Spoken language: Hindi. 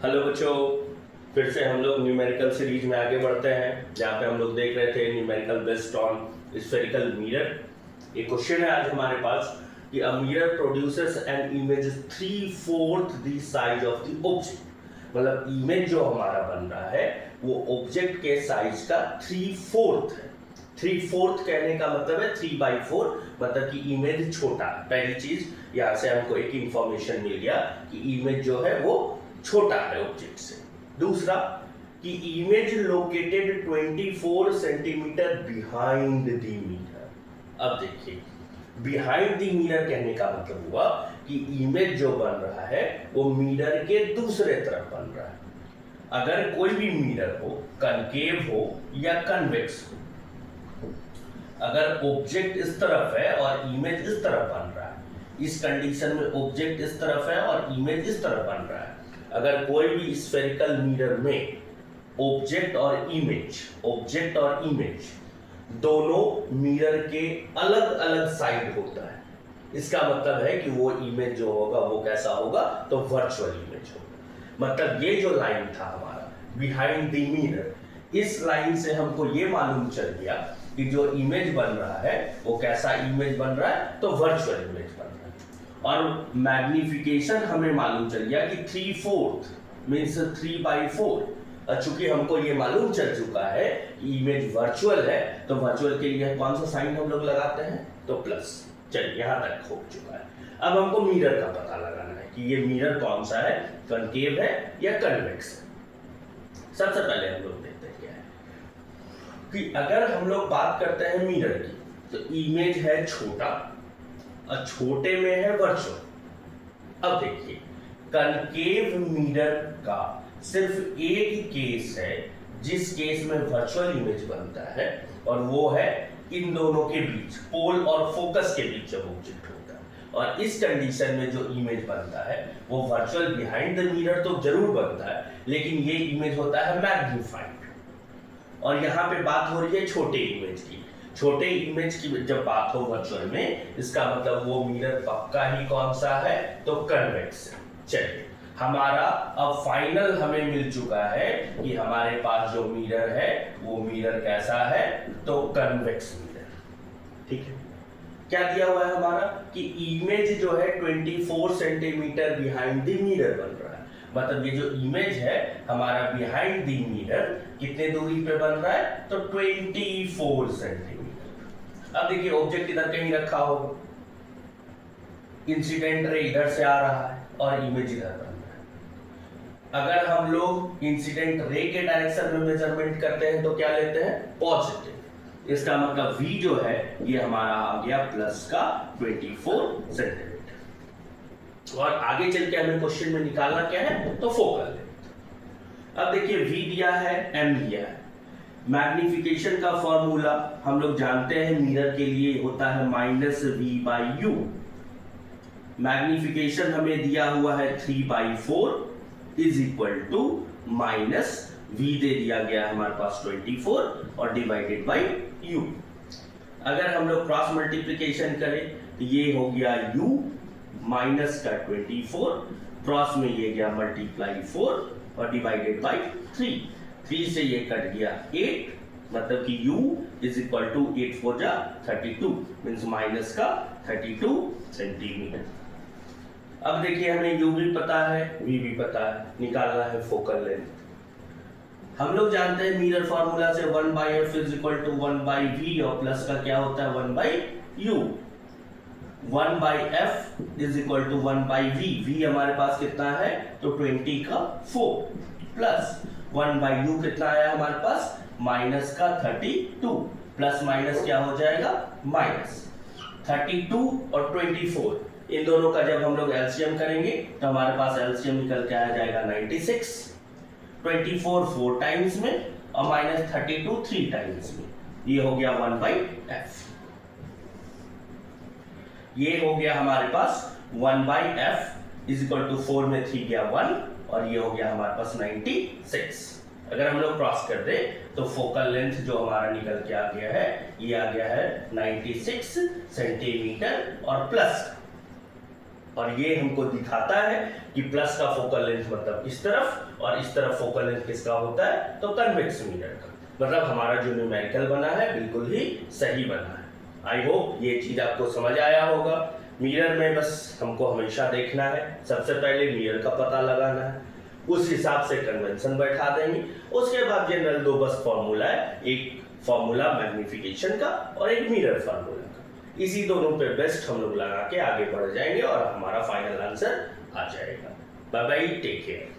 हेलो बच्चों, फिर से हम लोग न्यूमेरिकल सीरीज में आगे बढ़ते हैं, जहाँ पे हम लोग देख रहे थे numerical based on spherical mirror. एक क्वेश्चन है आज हमारे पास कि a mirror produces an image 3/4 the size of the object. मतलब इमेज जो हमारा बन रहा है वो ऑब्जेक्ट के साइज का 3/4 है। 3/4 कहने का मतलब है 3/4, मतलब कि इमेज छोटा है। पहली चीज यहाँ से हमको एक इंफॉर्मेशन मिल गया कि इमेज जो है वो छोटा है ऑब्जेक्ट से। दूसरा कि image located 24 centimetre behind the mirror. अब देखिए, बिहाइंड द मिरर कहने का मतलब हुआ कि इमेज जो बन रहा है वो मिरर के दूसरे तरफ बन रहा है। अगर कोई भी मिरर हो, कनकेव हो या कन्वेक्स हो, अगर ऑब्जेक्ट इस तरफ है और इमेज इस तरफ बन रहा है, इस कंडीशन में ऑब्जेक्ट इस तरफ है और इमेज इस तरफ बन रहा है। अगर कोई भी स्फेरिकल मिरर में ऑब्जेक्ट और इमेज दोनों मिरर के अलग अलग साइड होता है, इसका मतलब है कि वो इमेज जो होगा वो कैसा होगा, तो वर्चुअल इमेज होगा। मतलब ये जो लाइन था हमारा बिहाइंड द मिरर, इस लाइन से हमको ये मालूम चल गया कि जो इमेज बन रहा है वो कैसा इमेज बन रहा है, तो वर्चुअल इमेज बन रहा है। और मैग्निफिकेशन हमें मालूम चल गया कि 3/4 मीन्स 3/4। चूंकि हमको ये मालूम चल चुका है कि इमेज वर्चुअल है, तो वर्चुअल के लिए कौन सा साइन हम लोग लगाते हैं, तो प्लस। चलिए यहाँ तक हो चुका है। अब हमको मिरर का पता लगाना है कि ये मिरर कौन सा है, कनकेव है या कन्वेक्स है। सबसे पहले हम लोग देखते हैं क्या है कि अगर हम लोग बात करते हैं मिरर की, तो इमेज है छोटा और छोटे में है वर्चुअल। अब देखिए, कनकेव मिरर का सिर्फ एक केस है जिस केस में वर्चुअल इमेज बनता है, और वो है इन दोनों के बीच, पोल और फोकस के बीच जब ऑब्जेक्ट होता है। और इस कंडीशन में जो इमेज बनता है वो वर्चुअल बिहाइंड द मिरर तो जरूर बनता है, लेकिन ये इमेज होता है मैग्नीफाइड। और यहाँ पे बात हो रही है छोटे इमेज की। छोटे इमेज की जब बात हो वर्चुअल में, इसका मतलब वो मिरर पक्का ही कौन सा है, तो कन्वेक्स है। चलिए, हमारा अब फाइनल हमें मिल चुका है कि हमारे पास जो मिरर है वो मिरर कैसा है, तो कन्वेक्स मिरर। ठीक है, क्या दिया हुआ है हमारा कि इमेज जो है 24 सेंटीमीटर बिहाइंड द मिरर बन रहा है। मतलब ये जो इमेज है हमारा बिहाइंड द मिरर कितने दूरी पे बन रहा है, तो 24 सेंटीमीटर। अब देखिए, ऑब्जेक्ट इधर कहीं रखा होगा, इंसिडेंट रे इधर से आ रहा है और इमेज इधर बन रहा है। अगर हम लोग इंसिडेंट रे के डायरेक्शन में मेजरमेंट करते हैं तो क्या लेते हैं, पॉजिटिव। इसका मतलब v जो है ये हमारा आ गया प्लस का 24 सेंटीमीटर। और आगे चल के हमें क्वेश्चन में निकालना क्या है, तो फोकल लेंथ। अब देखिए, v दिया है, m दिया है। मैग्निफिकेशन का फॉर्मूला हम लोग जानते हैं, मिरर के लिए होता है -v/u। मैग्निफिकेशन हमें दिया हुआ है 3/4 is equal to minus v दे दिया गया हमारे पास 24 और डिवाइडेड बाई u। अगर हम लोग क्रॉस मल्टीप्लिकेशन करें तो ये हो गया u माइनस का 24, क्रॉस में ये गया मल्टीप्लाई 4 और डिवाइडेड बाई 3 से ये कट गया 8, मतलब कि u इज इक्वल टू 8 4 जा 32 मींस माइनस का 32 सेंटीमीटर। अब देखिए, हमें u भी पता है, v भी पता है, निकालना है फोकल लेंथ। हम लोग जानते हैं मिरर फार्मूला से 1/f is equal to 1/v, और प्लस का क्या होता है 1/u। 1/f is equal to 1/v, v हमारे पास कितना है, तो 20 का 4, प्लस 1/u कितना आया हमारे पास, माइनस का 32, प्लस माइनस क्या हो जाएगा, माइनस 32 और 24, इन दोनों का जब हम लोग एलसीएम करेंगे तो हमारे पास एलसीएम निकल के आ जाएगा 96। 24 4 टाइम्स में और माइनस 32 3 टाइम्स में, ये हो गया 1/f। ये हो गया हमारे पास 1/f इज इक्वल टू 4 में 3 गया 1, और ये हो गया हमारे पास 96। अगर हम लोग क्रॉस कर दे तो फोकल लेंथ जो हमारा निकल के आ गया है, ये आ गया है 96 सेंटीमीटर और प्लस और ये हमको दिखाता है कि प्लस का फोकल लेंथ मतलब इस तरफ और इस तरफ फोकल लेंथ किसका होता है, तो कन्वेक्स मिरर का। मतलब हमारा जो न्यूमेरिकल बना है बिल्कुल ही सही बना है। आई होप ये चीज आपको समझ आया होगा। मिरर में बस हमको हमेशा देखना है, सबसे पहले मिरर का पता लगाना है, उस हिसाब से कन्वेंशन बैठा देंगे। उसके बाद जनरल दो बस फॉर्मूला है, एक फॉर्मूला मैग्निफिकेशन का और एक मिरर फॉर्मूला का। इसी दोनों पे बेस्ट हम लोग लगा के आगे बढ़ जाएंगे और हमारा फाइनल आंसर आ जाएगा। Bye bye, take care.